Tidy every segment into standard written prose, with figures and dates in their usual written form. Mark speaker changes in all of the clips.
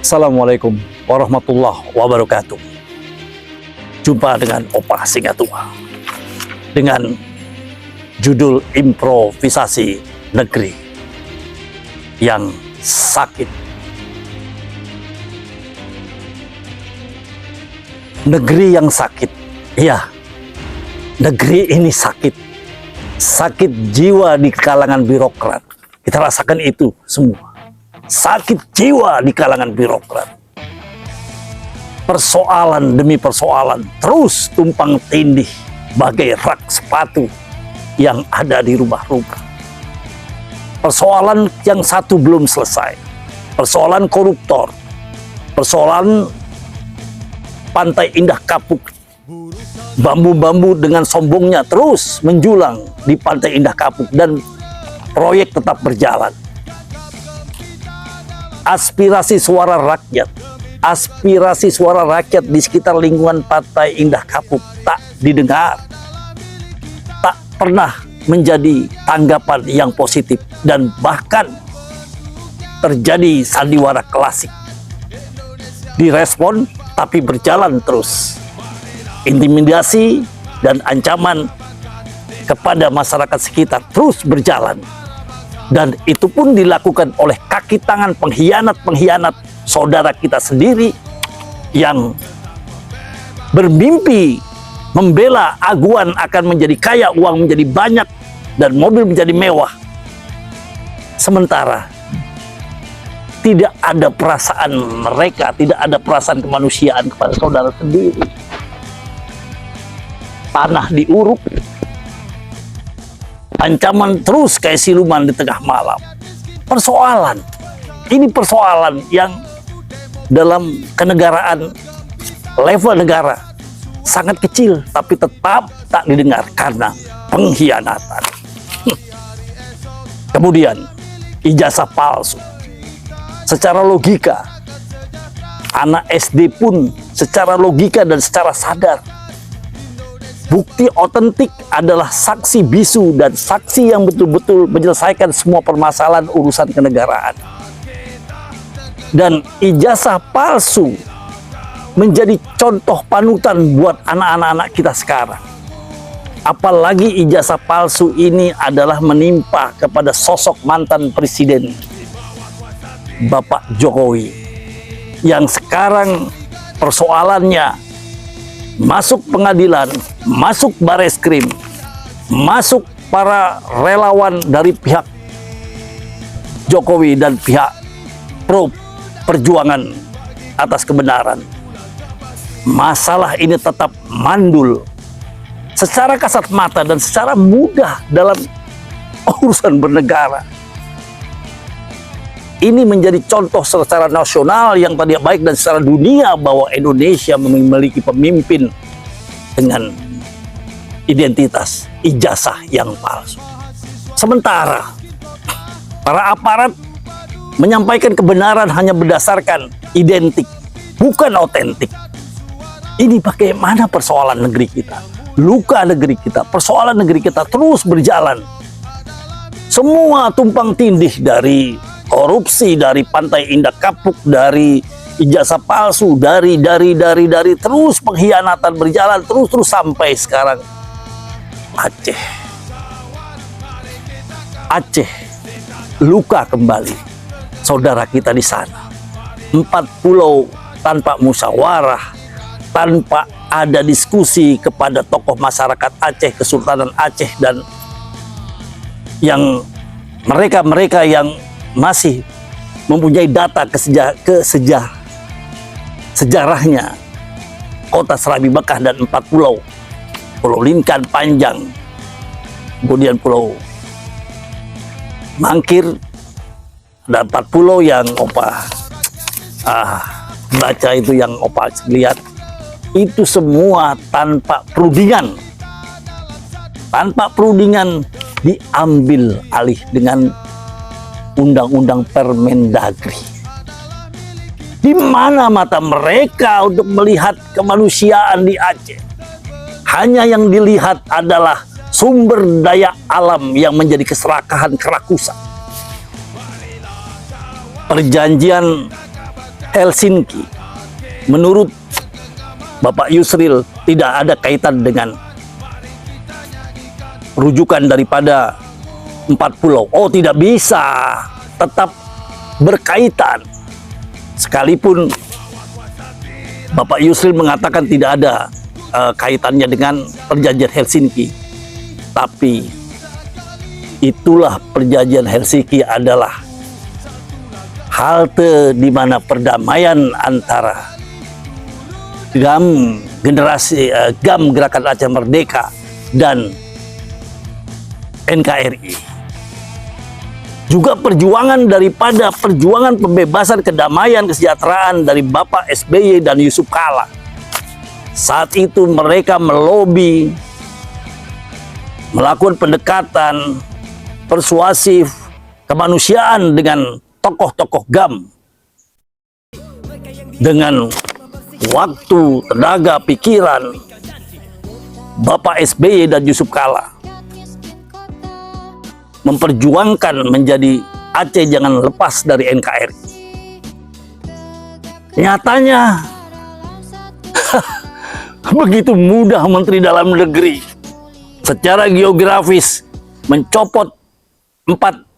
Speaker 1: Assalamualaikum warahmatullahi wabarakatuh. Jumpa dengan Opa Singatua dengan judul improvisasi negeri yang sakit. Negeri yang sakit, iya, negeri ini sakit. Sakit jiwa di kalangan birokrat. Kita rasakan itu semua. Sakit jiwa di kalangan birokrat. Persoalan demi persoalan terus tumpang tindih bagai rak sepatu yang ada di rumah-rumah. Persoalan yang satu belum selesai. Persoalan koruptor. Persoalan Pantai Indah Kapuk. Bambu-bambu dengan sombongnya terus menjulang di Pantai Indah Kapuk dan proyek tetap berjalan. Aspirasi suara rakyat di sekitar lingkungan Pantai Indah Kapuk tak didengar, tak pernah menjadi tanggapan yang positif, dan bahkan terjadi sandiwara klasik. Direspon tapi berjalan terus. Intimidasi dan ancaman kepada masyarakat sekitar terus berjalan. Dan itu pun dilakukan oleh kaki tangan pengkhianat-pengkhianat saudara kita sendiri yang bermimpi membela aguan akan menjadi kaya, uang menjadi banyak, dan mobil menjadi mewah. Sementara tidak ada perasaan mereka, tidak ada perasaan kemanusiaan kepada saudara sendiri. Tanah diuruk, ancaman terus kayak siluman di tengah malam. Persoalan, ini persoalan yang dalam kenegaraan level negara sangat kecil, tapi tetap tak didengar karena pengkhianatan. Kemudian ijazah palsu. Secara logika, anak SD pun secara logika dan secara sadar, bukti otentik adalah saksi bisu dan saksi yang betul-betul menyelesaikan semua permasalahan urusan kenegaraan. Dan ijazah palsu menjadi contoh panutan buat anak-anak kita sekarang. Apalagi ijazah palsu ini adalah menimpa kepada sosok mantan presiden Bapak Jokowi, yang sekarang persoalannya masuk pengadilan, masuk Bareskrim, masuk para relawan dari pihak Jokowi dan pihak pro perjuangan atas kebenaran. Masalah ini tetap mandul secara kasat mata dan secara mudah dalam urusan bernegara. Ini menjadi contoh secara nasional yang tadi baik dan secara dunia bahwa Indonesia memiliki pemimpin dengan identitas ijazah yang palsu. Sementara para aparat menyampaikan kebenaran hanya berdasarkan identik, bukan otentik. Ini bagaimana persoalan negeri kita, luka negeri kita, persoalan negeri kita terus berjalan. Semua tumpang tindih, dari korupsi, dari Pantai Indah Kapuk, dari ijazah palsu, dari terus pengkhianatan berjalan terus sampai sekarang Aceh luka kembali saudara kita di sana. 4 pulau tanpa musyawarah, tanpa ada diskusi kepada tokoh masyarakat Aceh, Kesultanan Aceh, dan yang mereka yang masih mempunyai data sejarahnya kota Serabi Bekah dan 4 pulau, Pulau Linkan Panjang, kemudian Pulau Mangkir, dan 4 pulau yang Opa baca itu, yang Opa lihat itu semua tanpa perundingan diambil alih dengan Undang-Undang Permendagri. Di mana mata mereka untuk melihat kemanusiaan di Aceh? Hanya yang dilihat adalah sumber daya alam yang menjadi keserakahan kerakusan. Perjanjian Helsinki menurut Bapak Yusril tidak ada kaitan dengan rujukan daripada 4 pulau. Oh, tidak bisa, tetap berkaitan. Sekalipun Bapak Yusril mengatakan tidak ada kaitannya dengan perjanjian Helsinki, tapi itulah perjanjian Helsinki adalah halte di mana perdamaian antara GAM Gerakan Aceh Merdeka dan NKRI. Juga perjuangan daripada perjuangan pembebasan, kedamaian, kesejahteraan dari Bapak SBY dan Yusuf Kala. Saat itu mereka melobi, melakukan pendekatan persuasif kemanusiaan dengan tokoh-tokoh GAM. Dengan waktu, tenaga, pikiran Bapak SBY dan Yusuf Kala memperjuangkan menjadi Aceh jangan lepas dari NKRI. Nyatanya begitu mudah Menteri Dalam Negeri secara geografis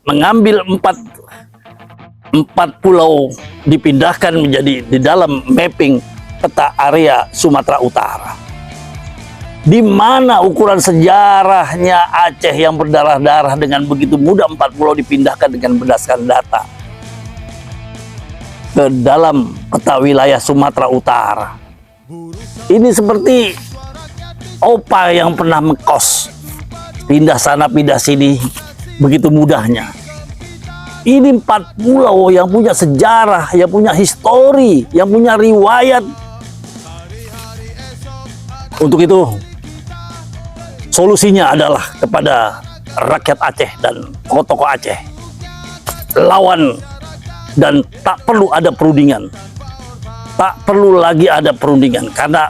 Speaker 1: mengambil empat pulau, dipindahkan menjadi di dalam mapping peta area Sumatera Utara. Di mana ukuran sejarahnya Aceh yang berdarah-darah dengan begitu mudah 4 pulau dipindahkan dengan berdasarkan data ke dalam peta wilayah Sumatera Utara. Ini seperti opa yang pernah mengkos, pindah sana pindah sini begitu mudahnya. Ini 4 pulau yang punya sejarah, yang punya histori, yang punya riwayat. Untuk itu solusinya adalah kepada rakyat Aceh dan tokoh-tokoh Aceh. Lawan dan tak perlu ada perundingan. Tak perlu lagi ada perundingan, karena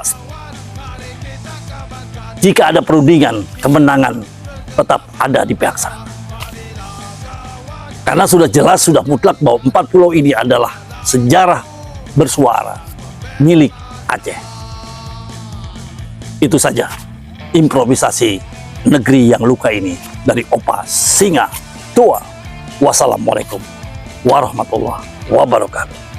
Speaker 1: jika ada perundingan, kemenangan tetap ada di pihak sana. Karena sudah jelas, sudah mutlak bahwa 4 pulau ini adalah sejarah bersuara milik Aceh. Itu saja improvisasi negeri yang luka ini dari Opa Singa Tua. Wassalamualaikum warahmatullahi wabarakatuh.